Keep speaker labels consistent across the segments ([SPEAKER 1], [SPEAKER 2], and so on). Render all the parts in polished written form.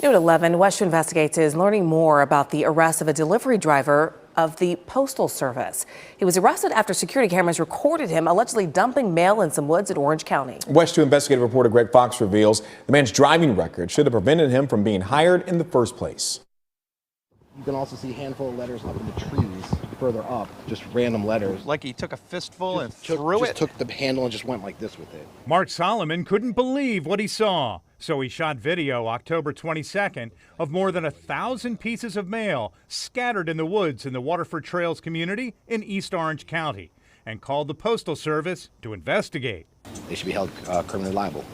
[SPEAKER 1] New at 11, West 2 Investigates is learning more about the arrest of a delivery driver of the Postal Service. He was arrested after security cameras recorded him allegedly dumping mail in some woods in Orange County.
[SPEAKER 2] West 2 investigative reporter Greg Fox reveals the man's driving record should have prevented him from being hired in the first place.
[SPEAKER 3] You can also see a handful of letters up in the trees further up, just random letters.
[SPEAKER 4] Like he took a fistful and threw it?
[SPEAKER 3] Just took the handle and just went like this with it.
[SPEAKER 5] Mark Solomon couldn't believe what he saw, so he shot video October 22nd of more than 1,000 pieces of mail scattered in the woods in the Waterford Trails community in East Orange County and called the Postal Service to investigate.
[SPEAKER 3] They should be held criminally liable.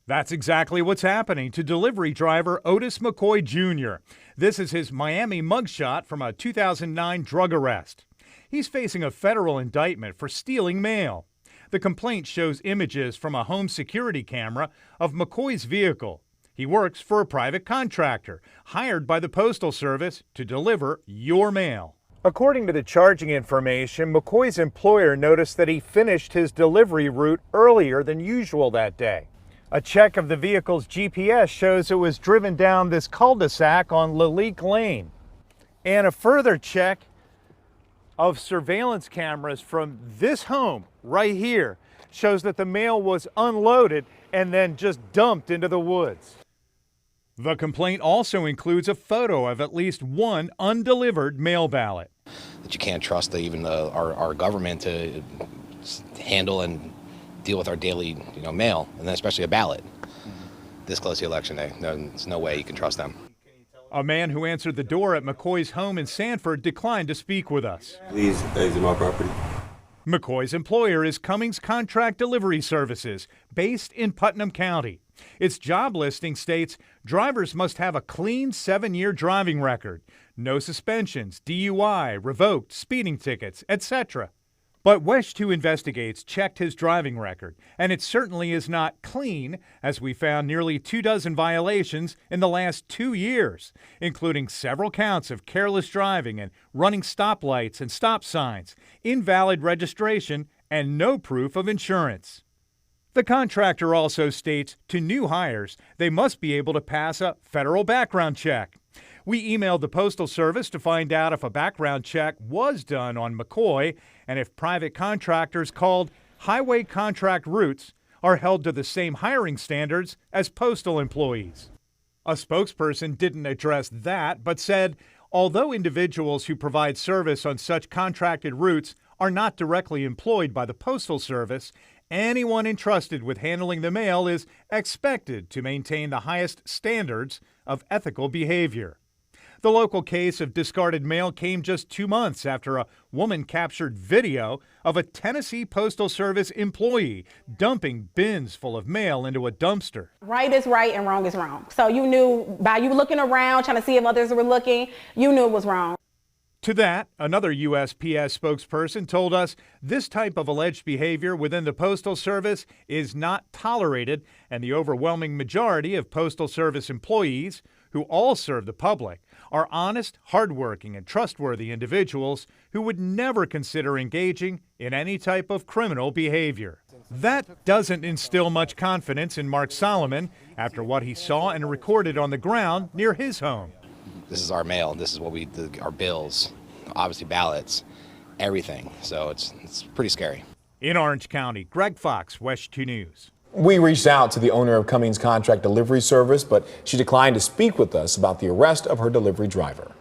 [SPEAKER 5] That's exactly what's happening to delivery driver Otis McCoy Jr. This is his Miami mugshot from a 2009 drug arrest. He's facing a federal indictment for stealing mail. The complaint shows images from a home security camera of McCoy's vehicle. He works for a private contractor hired by the Postal Service to deliver your mail. According to the charging information, McCoy's employer noticed that he finished his delivery route earlier than usual that day. A check of the vehicle's GPS shows it was driven down this cul-de-sac on Lalique Lane. And a further check of surveillance cameras from this home right here shows that the mail was unloaded and then just dumped into the woods. The complaint also includes a photo of at least one undelivered mail ballot.
[SPEAKER 3] That you can't trust our government to handle and deal with our daily mail, and then especially a ballot this close to election day. There's no way you can trust them.
[SPEAKER 5] A man who answered the door at McCoy's home in Sanford declined to speak with us.
[SPEAKER 6] Please exit my property.
[SPEAKER 5] McCoy's employer is Cummings Contract Delivery Services, based in Putnam County. Its job listing states drivers must have a clean 7-year driving record, no suspensions, DUI, revoked, speeding tickets, etc. But West 2 Investigates checked his driving record, and it certainly is not clean, as we found nearly 24 violations in the last 2 years, including several counts of careless driving and running stoplights and stop signs, invalid registration, and no proof of insurance. The contractor also states to new hires they must be able to pass a federal background check. We emailed the Postal Service to find out if a background check was done on McCoy and if private contractors called highway contract routes are held to the same hiring standards as postal employees. A spokesperson didn't address that, but said, although individuals who provide service on such contracted routes are not directly employed by the Postal Service, anyone entrusted with handling the mail is expected to maintain the highest standards of ethical behavior. The local case of discarded mail came just 2 months after a woman captured video of a Tennessee Postal Service employee dumping bins full of mail into a dumpster.
[SPEAKER 7] Right is right and wrong is wrong. So you knew by you looking around, trying to see if others were looking, you knew it was wrong.
[SPEAKER 5] To that, another USPS spokesperson told us this type of alleged behavior within the Postal Service is not tolerated, and the overwhelming majority of Postal Service employees, who all serve the public, are honest, hardworking, and trustworthy individuals who would never consider engaging in any type of criminal behavior. That doesn't instill much confidence in Mark Solomon after what he saw and recorded on the ground near his home.
[SPEAKER 3] This is our mail. This is what our bills, obviously ballots, everything. So it's pretty scary.
[SPEAKER 5] In Orange County, Greg Fox, West 2 News.
[SPEAKER 2] We reached out to the owner of Cummings Contract Delivery Service, but she declined to speak with us about the arrest of her delivery driver.